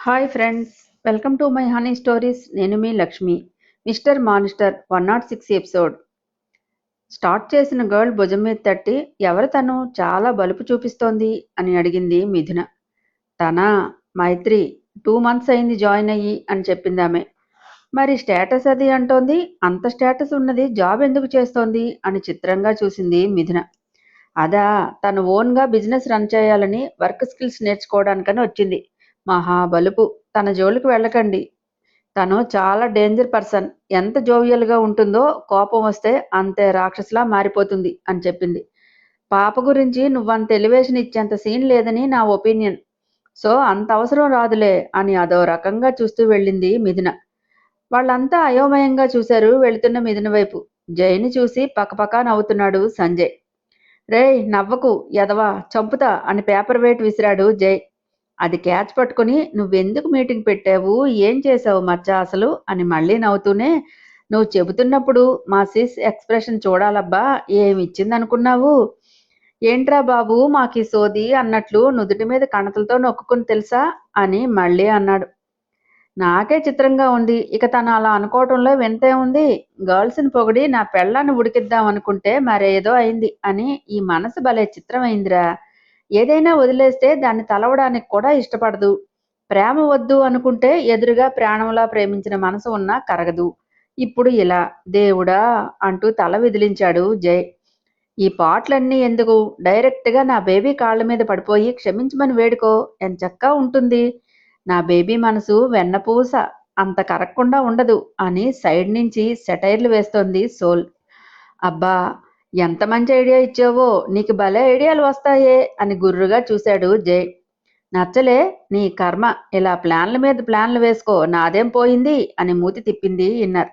Hi friends, welcome to my honey stories. నేను మీ Lakshmi. Mister monster 106 episode. Start చేసిన girl భుజం మీద తట్టి, ఎవరు తను, చాలా బలుపు చూపిస్తోంది అని అడిగింది మిథున. తనా? మైత్రి. 2 months అయింది జాయిన్ అయ్యి అని చెప్పిందామె. మరి స్టేటస్ అది అంటోంది. అంత స్టేటస్ ఉన్నది జాబ్ ఎందుకు చేస్తోంది అని చిత్రంగా చూసింది మిథున. అదా, తను ఓన్గా బిజినెస్ రన్ చేయాలని వర్క్ స్కిల్స్ నేర్చుకోవడానికని వచ్చింది. మహా బలుపు. తన జోలికి వెళ్ళకండి. తను చాలా డేంజర్ పర్సన్. ఎంత జోవియల్గా ఉంటుందో కోపం వస్తే అంతే రాక్షసులా మారిపోతుంది అని చెప్పింది. పాప గురించి నువ్వంత ఎలివేషన్ ఇచ్చేంత సీన్ లేదని నా ఒపీనియన్. సో అంత అవసరం రాదులే అని అదో రకంగా చూస్తూ వెళ్ళింది మిథున. వాళ్ళంతా అయోమయంగా చూశారు వెళుతున్న మిథున వైపు. జైని చూసి పకపకా నవ్వుతున్నాడు సంజయ్. రేయ్ నవ్వకు ఎదవా, చంపుతా అని పేపర్ వెయిట్ విసిరాడు జై. అది క్యాచ్ పట్టుకుని, నువ్వెందుకు మీటింగ్ పెట్టావు, ఏం చేశావు మచ్చా అసలు అని మళ్ళీ నవ్వుతూనే, నువ్వు చెబుతున్నప్పుడు మా సిస్ ఎక్స్ప్రెషన్ చూడాలబ్బా, ఏమిచ్చిందనుకున్నావు? ఏంట్రా బాబు మాకీ సోది అన్నట్లు నుదుటి మీద కణతలతో నొక్కుకుని తెలుసా అని మళ్ళీ అన్నాడు. నాకే చిత్రంగా ఉంది. ఇక తను అలా అనుకోవటంలో వింతే ఉంది. గర్ల్స్ని పొగిడి నా పెళ్ళాన్ని ఉడికిద్దాం అనుకుంటే మరేదో అయింది అని ఈ మనసు భలే చిత్రమైందిరా. ఏదైనా వదిలేస్తే దాన్ని తలవడానికి కూడా ఇష్టపడదు. ప్రేమ వద్దు అనుకుంటే ఎదురుగా ప్రాణంలా ప్రేమించిన మనసు ఉన్నా కరగదు. ఇప్పుడు ఇలా, దేవుడా అంటూ తల విదిలించాడు జై. ఈ పాటలన్నీ ఎందుకు? డైరెక్ట్గా నా బేబీ కాళ్ళ మీద పడిపోయి క్షమించమని వేడుకో, ఎంచక్కా ఉంటుంది. నా బేబీ మనసు వెన్నపూస, అంత కరక్కుండా ఉండదు అని సైడ్ నుంచి సెటైర్లు వేస్తోంది సోల్. అబ్బా, ఎంత మంచి ఐడియా ఇచ్చావో, నీకు భలే ఐడియాలు వస్తాయే అని గుర్రుగా చూశాడు జై. నచ్చలే? నీ కర్మ, ఇలా ప్లాన్ల మీద ప్లాన్లు వేసుకో, నాదేం పోయింది అని మూతి తిప్పింది ఇన్నర్.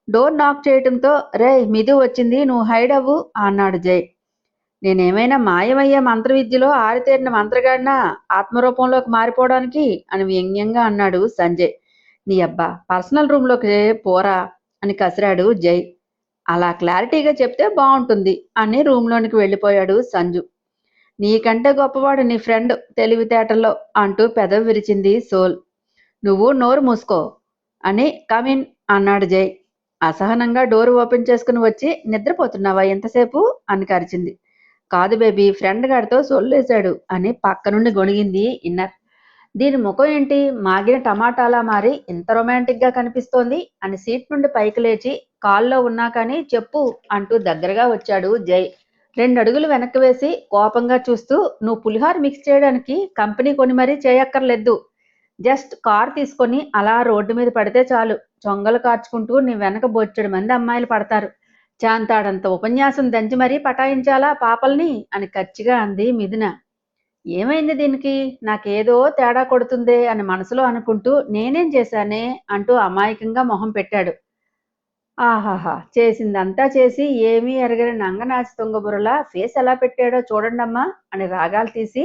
డోర్ నాక్ చేయటంతో, రే మిదు వచ్చింది, నువ్వు హైడ్ అవ్వు అన్నాడు జై. నేనేమైనా మాయమయ్యే మంత్రవిద్యలో ఆరితేరిన మంత్రగాడినా ఆత్మరూపంలోకి మారిపోవడానికి అని వ్యంగ్యంగా అన్నాడు సంజయ్. నీ అబ్బా, పర్సనల్ రూమ్లోకి పోరా అని కసిరాడు జై. అలా క్లారిటీగా చెప్తే బాగుంటుంది అని రూమ్లోనికి వెళ్ళిపోయాడు సంజు. నీకంటే గొప్పవాడు నీ ఫ్రెండ్ తెలివితేటల్లో అంటూ పెదవి విరిచింది సోల్. నువ్వు నోరు మూసుకో అని కమిన్ అన్నాడు జై. అసహనంగా డోరు ఓపెన్ చేసుకుని వచ్చి, నిద్రపోతున్నావా ఎంతసేపు అని కరిచింది. కాదు బేబీ, ఫ్రెండ్ గాడితో సొల్లేశాడు అని పక్క నుండి గొణిగింది ఇన్నర్. దీని ముఖం ఏంటి మాగిన టమాటాలా మారి ఇంత రొమాంటిక్గా కనిపిస్తోంది అని సీట్ నుండి పైకి లేచి, కాల్లో ఉన్నా కానీ చెప్పు అంటూ దగ్గరగా వచ్చాడు జై. 2 అడుగులు వెనక్కి వేసి కోపంగా చూస్తూ, నువ్వు పులిహార మిక్స్ చేయడానికి కంపెనీ కొని మరీ చేయక్కర్లేదు. జస్ట్ కార్ తీసుకొని అలా రోడ్డు మీద పడితే చాలు, చొంగలు కార్చుకుంటూ నీ వెనక బొచ్చెడు మంది అమ్మాయిలు పడతారు. చాంతాడంత ఉపన్యాసం దంచి మరీ పటాయించాలా పాపల్ని అని కచ్చిగా అంది మిథున. ఏమైంది దీనికి, నాకేదో తేడా కొడుతుందే అని మనసులో అనుకుంటూ, నేనేం చేశానే అంటూ అమాయకంగా మొహం పెట్టాడు. ఆహాహా, చేసిందంతా చేసి ఏమీ ఎరగని నంగనాచి తుంగబుర్రలా ఫేస్ ఎలా పెట్టాడో చూడండమ్మా అని రాగాలు తీసి,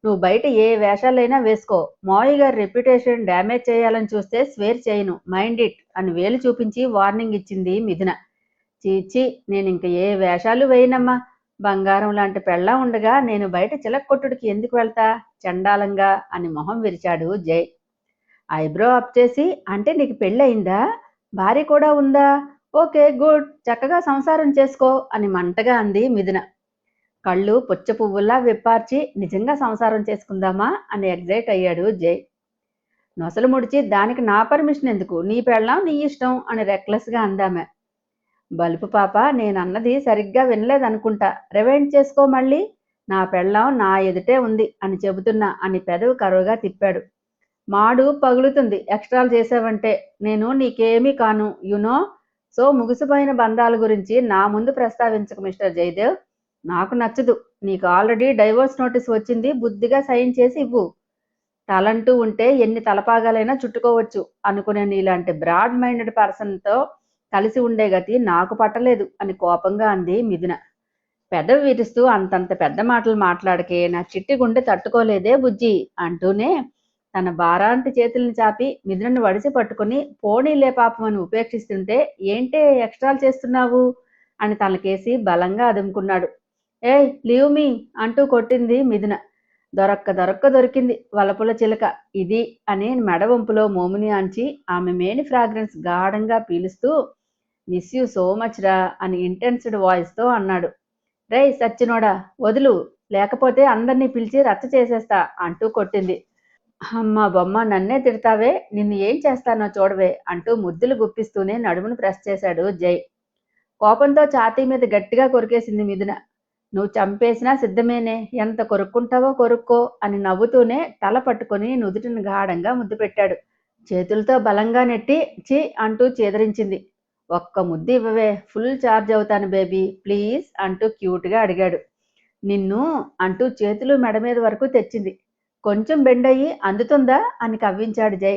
నువ్వు బయట ఏ వేషాలైనా వేసుకో, మావయ్య గారి రెప్యుటేషన్ డ్యామేజ్ చేయాలని చూస్తే స్వేర్ చేయను, మైండ్ ఇట్ అని వేలు చూపించి వార్నింగ్ ఇచ్చింది మిథున. చీచి, నేను ఇంక ఏ వేషాలు వేయనమ్మా. బంగారం లాంటి పెళ్ళం ఉండగా నేను బయట చిలక్కొట్టుడికి ఎందుకు వెళ్తా, చండాలంగా అని మొహం విరిచాడు జై. ఐబ్రో అప్ చేసి, అంటే నీకు పెళ్ళయిందా, భార్య కూడా ఉందా, ఓకే గుడ్, చక్కగా సంసారం చేసుకో అని మంటగా అంది మిథున. కళ్ళు పుచ్చ పువ్వుల్లా విప్పార్చి, నిజంగా సంసారం చేసుకుందామా అని ఎగ్జైట్ అయ్యాడు జై. నొసలు ముడిచి, దానికి నా పర్మిషన్ ఎందుకు, నీ పెళ్ళం నీ ఇష్టం అని రెక్లెస్గా అందామె. బలుపు పాప, నేనన్నది సరిగ్గా వినలేదనుకుంటా, రివైండ్ చేసుకో మళ్ళీ. నా పెళ్ళం నా ఎదుటే ఉంది అని చెబుతున్నా అని పెదవి కరువుగా తిప్పాడు. మాడు పగులుతుంది ఎక్స్ట్రాలు చేసావంటే, నేను నీకేమీ కాను యునో. సో ముగిసిపోయిన బంధాల గురించి నా ముందు ప్రస్తావించకు మిస్టర్ జయదేవ్, నాకు నచ్చదు. నీకు ఆల్రెడీ డైవోర్స్ నోటీస్ వచ్చింది, బుద్ధిగా సైన్ చేసి ఇవ్వు. తలంటూ ఉంటే ఎన్ని తలపాగాలైనా చుట్టుకోవచ్చు అనుకునే నీలాంటి బ్రాడ్ మైండెడ్ పర్సన్తో కలిసి ఉండే గతి నాకు పట్టలేదు అని కోపంగా అంది మిథున. పెదవి విరుస్తూ, అంతంత పెద్ద మాటలు మాట్లాడకే, నా చిట్టి గుండె తట్టుకోలేదే బుజ్జి అంటూనే తన భారాంటి చేతుల్ని చాపి మిథునను వడిసి పట్టుకుని, పోనీలే పాపం అని ఉపేక్షిస్తుంటే, ఏంటే ఎక్స్ట్రాలు చేస్తున్నావు అని తనకేసి బలంగా అదుముకున్నాడు. ఏయ్ లీవ్ మీ అంటూ కొట్టింది మిథున. దొరక్క దొరక్క దొరికింది వలపుల చిలక ఇది అని మెడ వంపులో మోముని ఆంచి ఆమె మేని ఫ్రాగ్రెన్స్ గాఢంగా పీలుస్తూ మిస్ యూ సో మచ్ రా అని ఇంటెన్స్డ్ వాయిస్తో అన్నాడు. రేయ్ సచ్చినోడా వదులు, లేకపోతే అందరినీ పిలిచి రచ్చ చేసేస్తా అంటూ కొట్టింది. అమ్మ బొమ్మ నన్నే తిడతావే, నిన్ను ఏం చేస్తానో చూడవే అంటూ ముద్దులు గుప్పిస్తూనే నడుమును ప్రెస్ చేశాడు జై. కోపంతో ఛాతీ మీద గట్టిగా కొరికేసింది మిథున. నువ్వు చంపేసినా సిద్ధమేనే, ఎంత కొరుక్కుంటావో కొరుక్కో అని నవ్వుతూనే తల పట్టుకొని నుదుటిని గాఢంగా ముద్దు పెట్టాడు. చేతులతో బలంగా నెట్టి చి అంటూ చేదరించింది. ఒక్క ముద్దు ఇవ్వవే, ఫుల్ ఛార్జ్ అవుతాను బేబీ ప్లీజ్ అంటూ క్యూట్గా అడిగాడు. నిన్ను అంటూ చేతులు మెడ మీద వరకు తెచ్చింది. కొంచెం బెండయ్యి అందుతుందా అని కవ్వించాడు జై.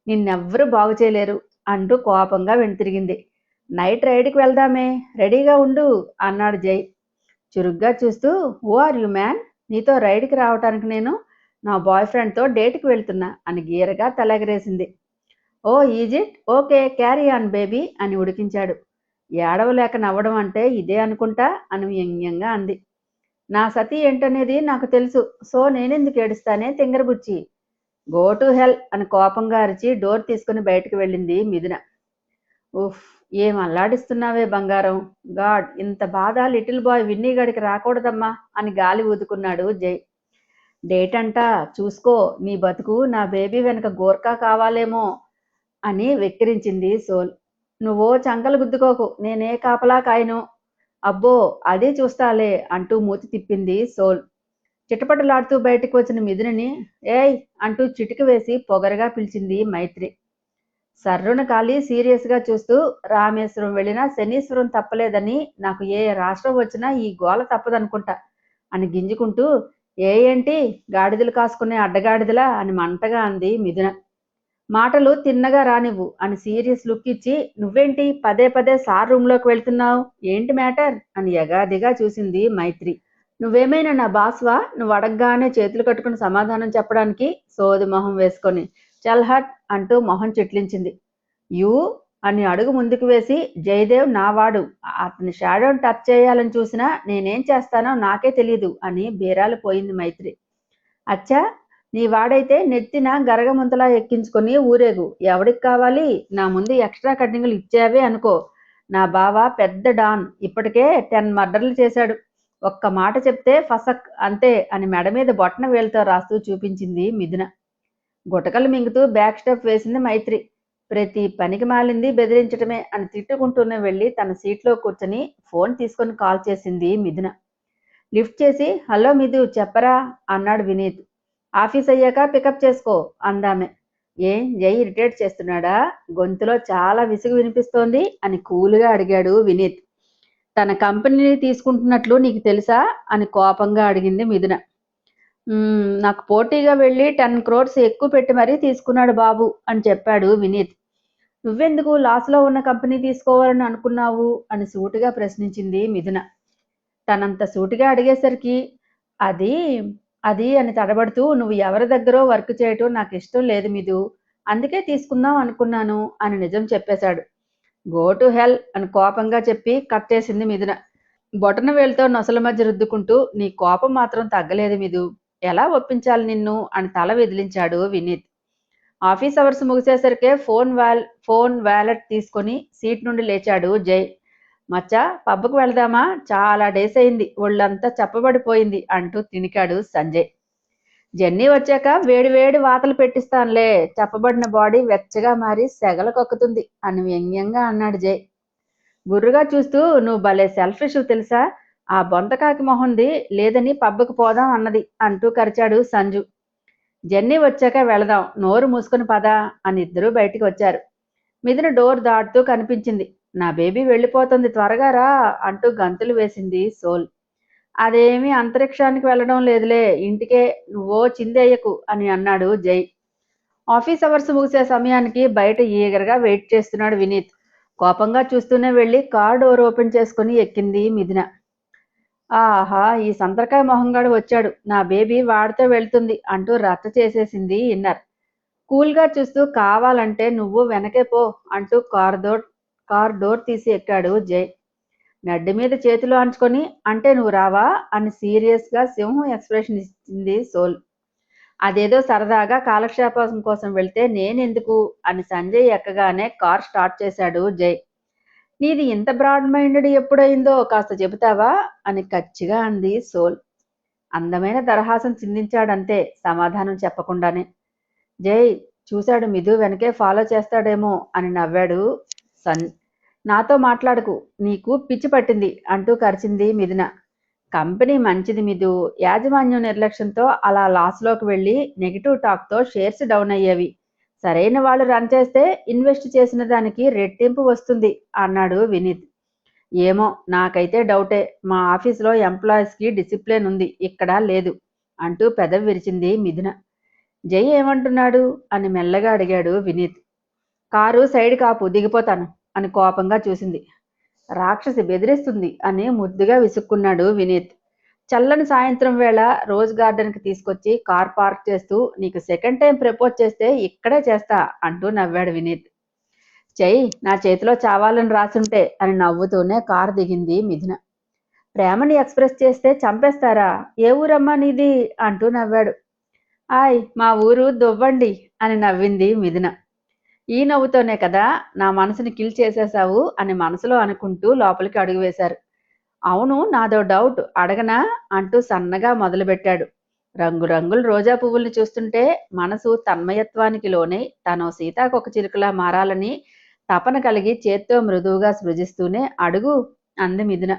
నిన్నెవ్వరూ బాగు చేయలేరు అంటూ కోపంగా వెనుతిరిగింది. నైట్ రైడ్కి వెళ్దామే, రెడీగా ఉండు అన్నాడు జై చురుగ్గా చూస్తూ. హూ ఆర్ యు మ్యాన్, నీతో రైడ్కి రావటానికి నేను నా బాయ్ ఫ్రెండ్తో డేట్కి వెళ్తున్నా అని గీరగా తలెగరేసింది. Oh is it, okay carry on baby అని ఉడికించాడు. ఏడవలేక నవ్వడం అంటే ఇదే అనుకుంటా అని వ్యంగ్యంగా అంది. నా సతీ ఏంటనేది నాకు తెలుసు, సో నేనెందుకు ఏడుస్తానే తింగరబుచ్చి. గో టు హెల్ అని కోపంగా అరిచి డోర్ తీసుకుని బయటకు వెళ్ళింది మిథున. ఉఫ్, ఏం అల్లాడిస్తున్నావే బంగారం. గాడ్, ఇంత బాధ లిటిల్ బాయ్ విన్నీగడికి రాకూడదమ్మా అని గాలి ఊదుకున్నాడు జై. డేట్ అంటా చూసుకో, నీ బతుకు నా బేబీ వెనక గోర్ఖా కావాలేమో అని వెక్కిరించింది సోల్. నువ్వో చంకలు గుద్దుకోకు, నేనే కాపలా కాయను. అబ్బో అదే చూస్తాలే అంటూ మూతి తిప్పింది సోల్. చిటపటలాడుతూ బయటకు వచ్చిన మిథునని ఏయ్ అంటూ చిటిక వేసి పొగరగా పిలిచింది మైత్రి. సర్రున కాలి సీరియస్గా చూస్తూ, రామేశ్వరం వెళ్ళినా శనీశ్వరం తప్పలేదని, నాకు ఏ రాష్ట్రం వచ్చినా ఈ గోల తప్పదనుకుంటా అని గింజుకుంటూ, ఏంటి గాడిదలు కాసుకునే అడ్డగాడిదలా అని మంటగా అంది మిథున. మాటలు తిన్నగా రానివ్వు అని సీరియస్ లుక్ ఇచ్చి, నువ్వేంటి పదే పదే సార్ రూమ్లోకి వెళ్తున్నావు, ఏంటి మ్యాటర్ అని ఎగాదిగా చూసింది మైత్రి. నువ్వేమైనా నా బాస్వా, నువ్వు అడగగానే చేతులు కట్టుకుని సమాధానం చెప్పడానికి, సోది మొహం వేసుకొని చల్ హట్ అంటూ మొహం చిట్లించింది. యూ అని అడుగు ముందుకు వేసి, జయదేవ్ నావాడు, అతని షాడోని టచ్ చేయాలని చూసినా నేనేం చేస్తానో నాకే తెలీదు అని బేరాలు పోయింది మైత్రి. అచ్చా, నీ వాడైతే నెత్తిన గరగముంతలా ఎక్కించుకొని ఊరేగు, ఎవడికి కావాలి, నా ముందు ఎక్స్ట్రా కటింగులు ఇచ్చావే అనుకో. నా బావ పెద్ద డాన్, ఇప్పటికే 10 మర్డర్లు చేశాడు, ఒక్క మాట చెప్తే ఫసక్ అంతే అని మెడ మీద బొట్టన వేలుతో రాస్తూ చూపించింది మిథున. గుటకలు మింగుతూ బ్యాక్ స్టెప్ వేసింది మైత్రి. ప్రతి పనికి మాలింది బెదిరించటమే అని తిట్టుకుంటూనే వెళ్ళి తన సీట్లో కూర్చొని ఫోన్ తీసుకొని కాల్ చేసింది మిథున. లిఫ్ట్ చేసి, హలో మిథు చెప్పరా అన్నాడు వినీత్. ఆఫీస్ అయ్యాక పికప్ చేసుకో అందామె. ఏం జై ఇరిటేట్ చేస్తున్నాడా, గొంతులో చాలా విసుగు వినిపిస్తోంది అని కూలుగా అడిగాడు వినీత్. తన కంపెనీని తీసుకుంటున్నట్లు నీకు తెలుసా అని కోపంగా అడిగింది మిథున. నాకు పోటీగా వెళ్ళి 10 crores ఎక్కువ పెట్టి మరీ తీసుకున్నాడు బాబు అని చెప్పాడు వినీత్. నువ్వెందుకు లాస్లో ఉన్న కంపెనీ తీసుకోవాలని అనుకున్నావు అని సూటిగా ప్రశ్నించింది మిథున. తనంత సూటిగా అడిగేసరికి అది అది అని తడబడుతూ, నువ్వు ఎవరి దగ్గరో వర్క్ చేయటం నాకు ఇష్టం లేదు మిథు, అందుకే తీసుకుందాం అనుకున్నాను అని నిజం చెప్పేశాడు. గో టు హెల్ అని కోపంగా చెప్పి కట్ చేసింది మిథున. బొటన వేలుతో నొసల మధ్య రుద్దుకుంటూ, నీ కోపం మాత్రం తగ్గలేదు మిథు, ఎలా ఒప్పించాలి నిన్ను అని తల విదిలించాడు వినీత్. ఆఫీస్ అవర్స్ ముగిసేసరికే ఫోన్ వ్యాలెట్ తీసుకొని సీట్ నుండి లేచాడు జై. మచ్చా పబ్కు వెళదామా, చాలా డేస్ అయింది, ఒళ్ళంతా చప్పబడిపోయింది అంటూ తినికాడు సంజయ్. జెన్నీ వచ్చాక వేడి వేడి వాతలు పెట్టిస్తానులే, చప్పబడిన బాడీ వెచ్చగా మారి సెగల కక్కుతుంది అని వ్యంగ్యంగా అన్నాడు జై. గుర్రుగా చూస్తూ, నువ్వు భలే సెల్ఫిష్ తెలుసా, ఆ బొంతకాకి మొహంది లేదని పబ్బకు పోదాం అన్నది అంటూ కరిచాడు సంజు. జెన్నీ వచ్చాక వెళదాం, నోరు మూసుకుని పదా అని ఇద్దరూ బయటికి వచ్చారు. మిథున డోర్ దాటుతూ కనిపించింది. నా బేబీ వెళ్ళిపోతుంది, త్వరగా రా అంటూ గంతులు వేసింది సోల్. అదేమీ అంతరిక్షానికి వెళ్ళడం లేదులే, ఇంటికే, నువ్వో చిందేయకు అని అన్నాడు జై. ఆఫీస్ అవర్స్ ముగిసే సమయానికి బయట ఈగరగా వెయిట్ చేస్తున్నాడు వినీత్. కోపంగా చూస్తూనే వెళ్ళి కార్ డోర్ ఓపెన్ చేసుకుని ఎక్కింది మిథున. ఆహా, ఈ సంతరకాయ మొహంగాడు వచ్చాడు, నా బేబీ వాడితో వెళ్తుంది అంటూ రచ్చ చేసేసింది ఇన్నర్. కూల్గా చూస్తూ, కావాలంటే నువ్వు వెనకే పో అంటూ కార్ డోర్ తీసి ఎక్కాడు జై. నడ్డి మీద చేతులు ఆంచుకొని అంటే నువ్వు రావా అని సీరియస్గా సింహం ఎక్స్ప్రెషన్ ఇచ్చింది సోల్. అదేదో సరదాగా కాలక్షేపం కోసం వెళ్తే నేనెందుకు అని సంజయ్ ఎక్కగానే కార్ స్టార్ట్ చేశాడు జై. నీది ఇంత బ్రాడ్ మైండెడ్ ఎప్పుడైందో కాస్త చెబుతావా అని కచ్చిగా అంది సోల్. అందమైన దరహాసం చిందించాడంతే సమాధానం చెప్పకుండానే. జై చూశాడు మిథు వెనకే ఫాలో చేస్తాడేమో అని నవ్వాడు. నాతో మాట్లాడకు, నీకు పిచ్చి పట్టింది అంటూ కరిచింది మిథున. కంపెనీ మంచిది మిథు, యాజమాన్యం నిర్లక్ష్యంతో అలా లాస్లోకి వెళ్ళి నెగిటివ్ టాక్తో షేర్స్ డౌన్ అయ్యేవి. సరైన వాళ్ళు రన్ చేస్తే ఇన్వెస్ట్ చేసిన దానికి రెట్టింపు వస్తుంది అన్నాడు వినీత్. ఏమో నాకైతే డౌటే, మా ఆఫీస్లో ఎంప్లాయీస్కి డిసిప్లిన్ ఉంది, ఇక్కడ లేదు అంటూ పెదవి విరిచింది మిథున. జై ఏమంటున్నాడు అని మెల్లగా అడిగాడు వినీత్. కారు సైడ్ కాపు, దిగిపోతాను అని కోపంగా చూసింది. రాక్షసి బెదిరిస్తుంది అని ముద్దుగా విసుక్కున్నాడు వినీత్. చల్లని సాయంత్రం వేళ రోజ్ గార్డెన్కి తీసుకొచ్చి కార్ పార్క్ చేస్తూ నీకు సెకండ్ టైం ప్రపోజ్ చేస్తే ఇక్కడే చేస్తా అంటూ నవ్వాడు వినీత్. చెయ్యి నా చేతిలో చావాలని రాసుంటే అని నవ్వుతూనే కారు దిగింది మిథున. ప్రేమని ఎక్స్ప్రెస్ చేస్తే చంపేస్తారా, ఏ ఊరమ్మా నీది అంటూ నవ్వాడు. ఆయ్ మా ఊరు దువ్వండి అని నవ్వింది మిథున. ఈ నవ్వుతోనే కదా నా మనసుని కిల్ చేసేశావు అని మనసులో అనుకుంటూ లోపలికి అడుగు వేశారు. అవును నాదో డౌట్ అడగనా అంటూ సన్నగా మొదలుపెట్టాడు. రంగురంగుల రోజా పువ్వుల్ని చూస్తుంటే మనసు తన్మయత్వానికి లోనై తను సీతాకొక చిలుకలా మారాలని తపన కలిగి చేత్తో మృదువుగా సృజిస్తూనే అడుగు అంది మిథున.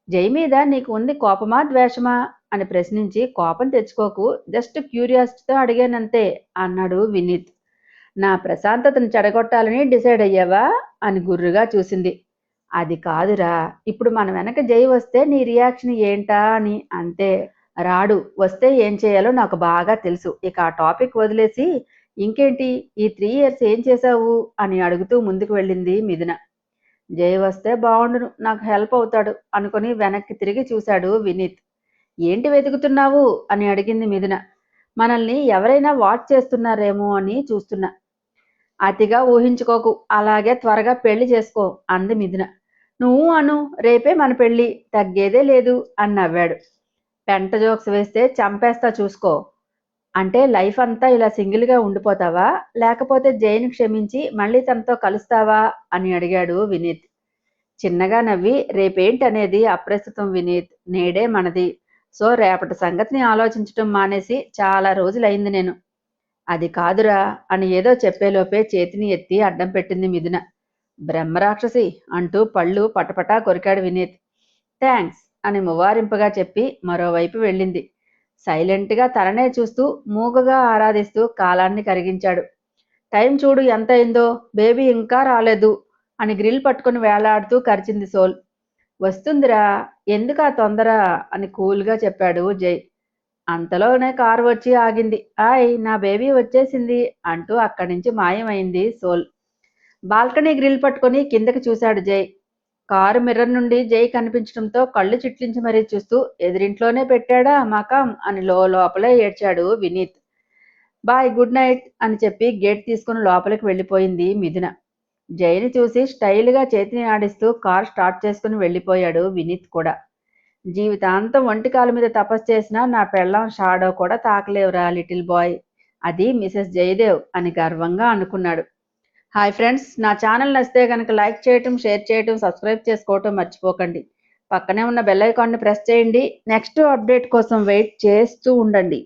జై మీద నీకు ఉంది కోపమా ద్వేషమా అని ప్రశ్నించి కోపం తెచ్చుకోకు, జస్ట్ క్యూరియాసిటీతో అడిగానంతే అన్నాడు వినీత్. నా ప్రశాంతతను చెడగొట్టాలని డిసైడ్ అయ్యావా అని గుర్రుగా చూసింది. అది కాదురా, ఇప్పుడు మన వెనక జై వస్తే నీ రియాక్షన్ ఏంటా అని. అంతే, రాడు, వస్తే ఏం చేయాలో నాకు బాగా తెలుసు. ఇక ఆ టాపిక్ వదిలేసి ఇంకేంటి ఈ 3 years ఏం చేశావు అని అడుగుతూ ముందుకు వెళ్ళింది మిథున. జై వస్తే బాగుండును, నాకు హెల్ప్ అవుతాడు అనుకుని వెనక్కి తిరిగి చూశాడు వినీత్. ఏంటి వెతుకుతున్నావు అని అడిగింది మిథున. మనల్ని ఎవరైనా వాచ్ చేస్తున్నారేమో అని చూస్తున్నా. అతిగా ఊహించుకోకు, అలాగే త్వరగా పెళ్లి చేసుకో అంది మిథున. నువ్వు అను, రేపే మన పెళ్లి, తగ్గేదే లేదు అని నవ్వాడు. పెంట జోక్స్ వేస్తే చంపేస్తా చూసుకో. అంటే లైఫ్ అంతా ఇలా సింగిల్గా ఉండిపోతావా, లేకపోతే జైన్ క్షమించి మళ్ళీ తనతో కలుస్తావా అని అడిగాడు వినీత్. చిన్నగా నవ్వి రేపేంటనేది అప్రస్తుతం వినీత్, నేడే మనది. సో రేపటి సంగతిని ఆలోచించటం మానేసి చాలా రోజులైంది నేను. అది కాదురా అని ఏదో చెప్పేలోపే చేతిని ఎత్తి అడ్డం పెట్టింది మిథున. బ్రహ్మరాక్షసి అంటూ పళ్ళు పటపటా కొరికాడు వినీత్. థ్యాంక్స్ అని మువారింపుగా చెప్పి మరోవైపు వెళ్ళింది. సైలెంట్గా తననే చూస్తూ మూగగా ఆరాధిస్తూ కాలాన్ని కరిగించాడు. టైం చూడు ఎంత అయిందో, బేబీ ఇంకా రాలేదు అని గ్రిల్ పట్టుకుని వేలాడుతూ కరిచింది సోల్. వస్తుందిరా, ఎందుకా తొందర అని కూల్గా చెప్పాడు జై. అంతలోనే కారు వచ్చి ఆగింది. ఆయ్ నా బేబీ వచ్చేసింది అంటూ అక్కడి నుంచి మాయమైంది సోల్. బాల్కనీ గ్రిల్ పట్టుకుని కిందకి చూశాడు జై. కారు మిర్రర్ నుండి జై కనిపించడంతో కళ్ళు చిట్లించి మరీ చూస్తూ ఎదురింట్లోనే పెట్టాడా మకాం అని లోపలే ఏడ్చాడు వినీత్. బాయ్ గుడ్ నైట్ అని చెప్పి గేట్ తీసుకుని లోపలికి వెళ్ళిపోయింది మిథున. జైని చూసి స్టైల్గా చేతిని ఆడిస్తూ కార్ స్టార్ట్ చేసుకుని వెళ్ళిపోయాడు వినీత్ కూడా. జీవితాంతం ఒంటికాల మీద తపస్సు చేసినా నా పెళ్ళం షాడో కూడా తాకలేవురా లిటిల్ బాయ్, అది మిసెస్ జయదేవ్ అని గర్వంగా అనుకున్నాడు. హాయ్ ఫ్రెండ్స్, నా ఛానల్ నచ్చితే కనుక లైక్ చేయటం, షేర్ చేయటం, సబ్స్క్రైబ్ చేసుకోవటం మర్చిపోకండి. పక్కనే ఉన్న బెల్ ఐకాన్ని ప్రెస్ చేయండి. నెక్స్ట్ అప్డేట్ కోసం వెయిట్ చేస్తూ ఉండండి.